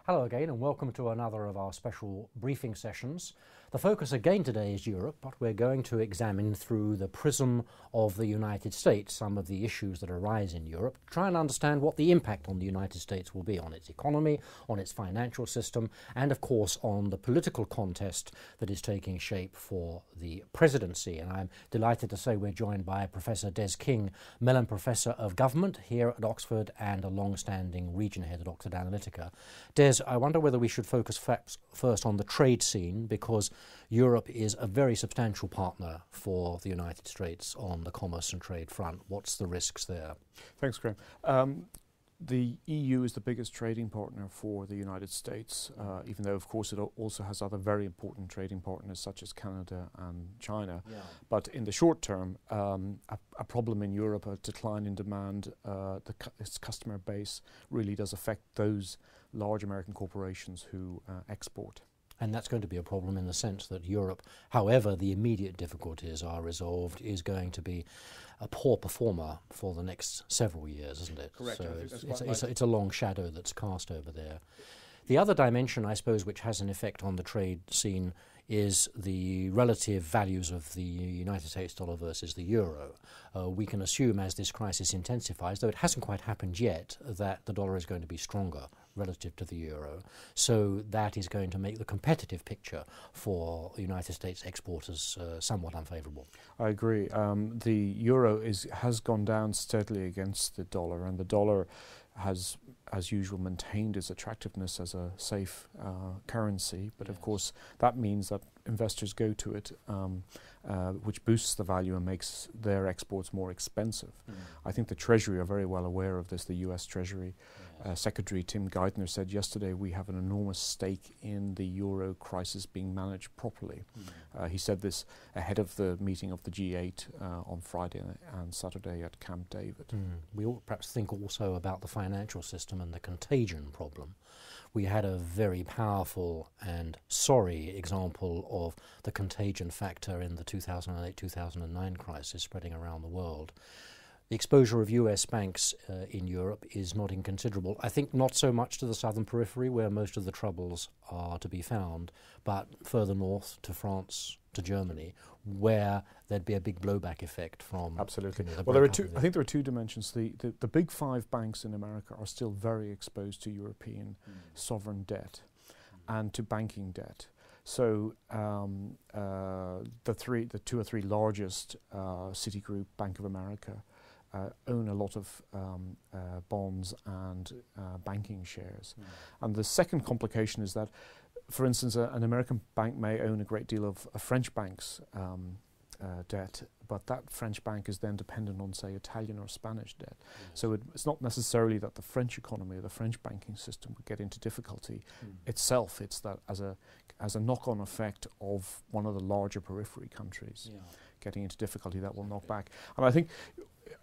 Hello again and welcome to another of our special briefing sessions. The focus again today is Europe, but we're going to examine through the prism of the United States some of the issues that arise in Europe, try and understand what the impact on the United States will be on its economy, on its financial system, and of course on the political contest that is taking shape for the presidency. And I'm delighted to say we're joined by Professor Des King, Mellon Professor of Government here at Oxford and a long-standing region head at Oxford Analytica. Des, I wonder whether we should focus first on the trade scene, because Europe is a very substantial partner for the United States on the commerce and trade front. What's the risks there? Thanks, Graham. The EU is the biggest trading partner for the United States, even though, of course, it also has other very important trading partners such as Canada and China. Yeah. But in the short term, a problem in Europe, a decline in demand, its customer base really does affect those large American corporations who export. And that's going to be a problem in the sense that Europe, however the immediate difficulties are resolved, is going to be a poor performer for the next several years, isn't it? Correct. So it's a long shadow that's cast over there. The other dimension, I suppose, which has an effect on the trade scene is the relative values of the United States dollar versus the euro. We can assume as this crisis intensifies, though it hasn't quite happened yet, that the dollar is going to be stronger relative to the euro. So that is going to make the competitive picture for United States exporters somewhat unfavourable. I agree. The euro has gone down steadily against the dollar, and the dollar has, as usual, maintained its attractiveness as a safe currency. But of course, that means that investors go to it, which boosts the value and makes their exports more expensive. I think the Treasury are very well aware of this. The US Treasury Secretary Tim Geithner said yesterday, we have an enormous stake in the euro crisis being managed properly. He said this ahead of the meeting of the G8 on Friday and Saturday at Camp David. We ought perhaps think also about the financial system and the contagion problem. We had a very powerful and sorry example of the contagion factor in the 2008-2009 crisis spreading around the world. The exposure of US banks in Europe is not inconsiderable. I think not so much to the southern periphery where most of the troubles are to be found, but further north to France, to Germany, where there'd be a big blowback effect from. Absolutely. Well, there are two. I think there are two dimensions. The big five banks in America are still very exposed to European sovereign debt and to banking debt. So the two or three largest, Citigroup, Bank of America, own a lot of bonds and banking shares. And the second complication is that, for instance, an American bank may own a great deal of a French bank's debt, but that French bank is then dependent on, say, Italian or Spanish debt. So it's not necessarily that the French economy or the French banking system would get into difficulty itself. It's that as a knock-on effect of one of the larger periphery countries getting into difficulty that will knock back. And I think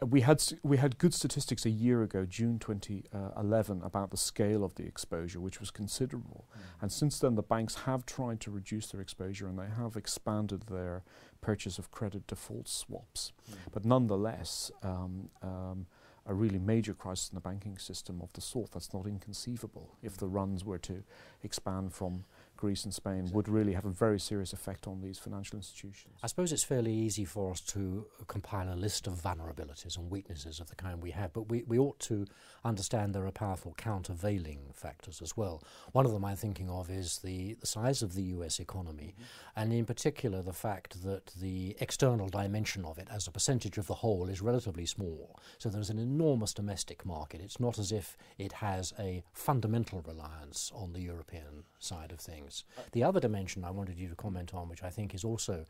we had good statistics a year ago, June 2011, about the scale of the exposure, which was considerable. And since then, the banks have tried to reduce their exposure, and they have expanded their purchase of credit default swaps. But nonetheless, a really major crisis in the banking system of the sort that's not inconceivable, if the runs were to expand from Greece and Spain, would really have a very serious effect on these financial institutions. I suppose it's fairly easy for us to compile a list of vulnerabilities and weaknesses of the kind we have, but we ought to understand there are powerful countervailing factors as well. One of them I'm thinking of is the size of the US economy, and in particular the fact that the external dimension of it as a percentage of the whole is relatively small. So there's an enormous domestic market. It's not as if it has a fundamental reliance on the European side of things. The other dimension I wanted you to comment on, which I think is also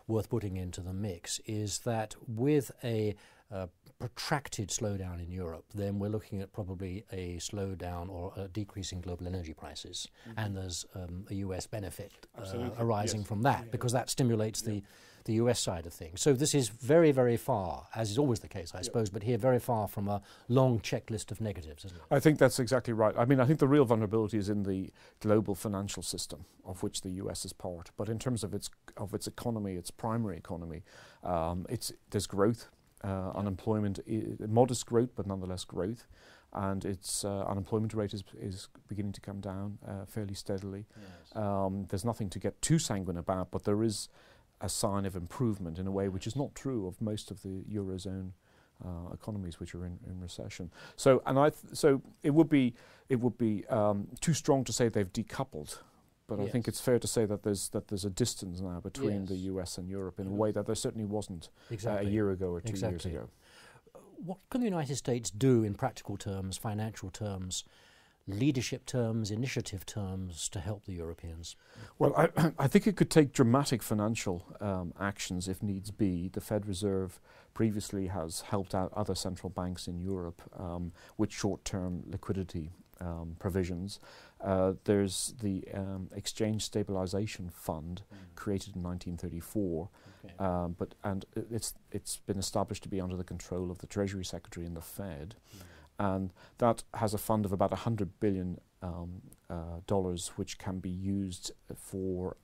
worth putting into the mix, is that with a protracted slowdown in Europe, then we're looking at probably a slowdown or a decrease in global energy prices. And there's a US benefit arising from that, because that stimulates the US side of things. So this is very, very far, as is always the case, I suppose, but here very far from a long checklist of negatives, isn't it? I think that's exactly right. I mean, I think the real vulnerability is in the global financial system, of which the US is part. But in terms of its economy, its primary economy, there's growth. Unemployment, modest growth, but nonetheless growth. and its unemployment rate is beginning to come down fairly steadily. Yes. There's nothing to get too sanguine about, but there is a sign of improvement in a way which is not true of most of the Eurozone economies which are in recession. So it would be too strong to say they've decoupled, but yes. I think it's fair to say that there's a distance now between yes. the US and Europe in a way that there certainly wasn't exactly. a year ago or 2 exactly. years ago. What can the United States do in practical terms, financial terms, leadership terms, initiative terms to help the Europeans? Well, I think it could take dramatic financial actions if needs be. The Fed Reserve previously has helped out other central banks in Europe with short-term liquidity provisions. There's the Exchange Stabilization Fund created in 1934, okay. It's been established to be under the control of the Treasury Secretary and the Fed. And that has a fund of about $100 billion which can be used for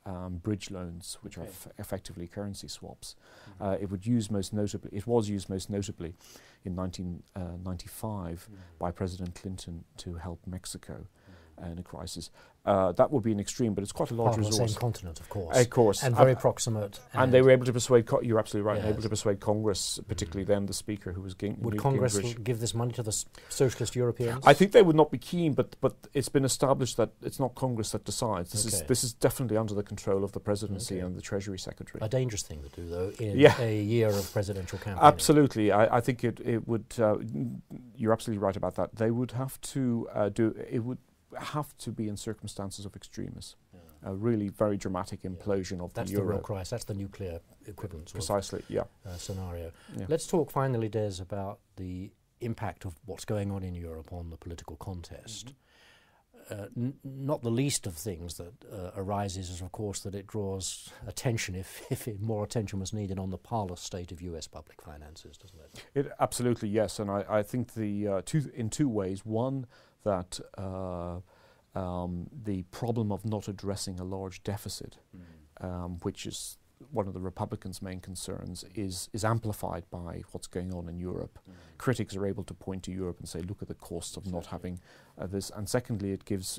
bridge loans, which okay. are effectively currency swaps. It was used most notably in 1995 by President Clinton to help Mexico in a crisis. That would be an extreme, but it's quite a large resource. Part of the same continent, of course. Of course. And very proximate. And they were able to persuade, you're absolutely right, yes. able to persuade Congress, particularly then the Speaker, who was Would Congress give this money to the socialist Europeans? I think they would not be keen, but it's been established that it's not Congress that decides. This is definitely under the control of the Presidency okay. and the Treasury Secretary. A dangerous thing to do, though, in yeah. a year of presidential campaigning. Absolutely. I think it would, you're absolutely right about that. They would have to have to be in circumstances of extremis. Yeah. A really very dramatic implosion of that's the euro. The real crisis. That's the nuclear equivalent precisely, yeah. Scenario. Yeah. Let's talk finally, Des, about the impact of what's going on in Europe on the political contest. Not the least of things that arises is, of course, that it draws attention, if more attention was needed, on the parlous state of US public finances, doesn't it? Absolutely, yes. And I think in two ways. One, that the problem of not addressing a large deficit, which is one of the Republicans' main concerns, is amplified by what's going on in Europe. Critics are able to point to Europe and say, look at the cost of not having this. And secondly, it gives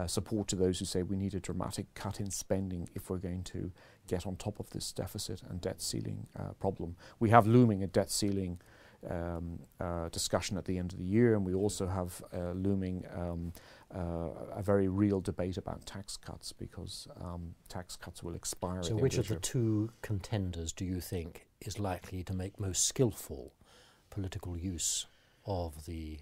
support to those who say we need a dramatic cut in spending if we're going to get on top of this deficit and debt ceiling problem. We have looming a debt ceiling discussion at the end of the year, and we also have looming a very real debate about tax cuts, because tax cuts will expire. So which of the two contenders do you think is likely to make most skillful political use of the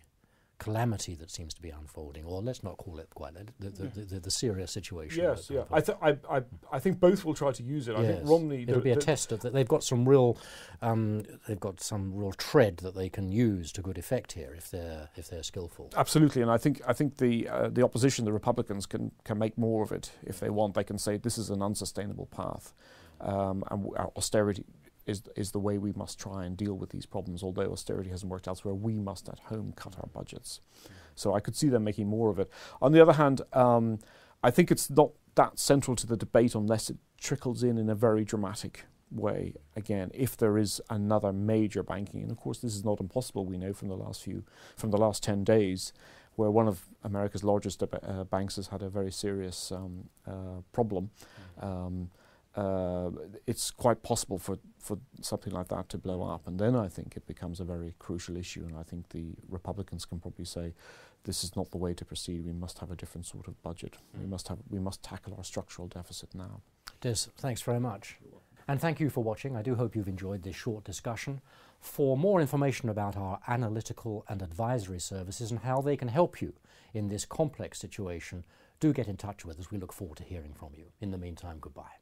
calamity that seems to be unfolding, or let's not call it quite the serious situation? Yes, yeah. I think both will try to use it. Yes. I think Romney. It'll be a test of that. They've got some real tread that they can use to good effect here if they're skillful. Absolutely, and I think the opposition, the Republicans, can make more of it if they want. They can say this is an unsustainable path, and austerity is the way we must try and deal with these problems. Although austerity hasn't worked elsewhere, we must at home cut our budgets. So I could see them making more of it. On the other hand, I think it's not that central to the debate unless it trickles in a very dramatic way. Again, if there is another major banking, and of course this is not impossible, we know from the last 10 days, where one of America's largest banks has had a very serious problem. It's quite possible for something like that to blow up, and then I think it becomes a very crucial issue, and I think the Republicans can probably say this is not the way to proceed. We must have a different sort of budget. We must tackle our structural deficit now. Des, thanks very much. And thank you for watching. I do hope you've enjoyed this short discussion. For more information about our analytical and advisory services and how they can help you in this complex situation, do get in touch with us. We look forward to hearing from you. In the meantime, goodbye.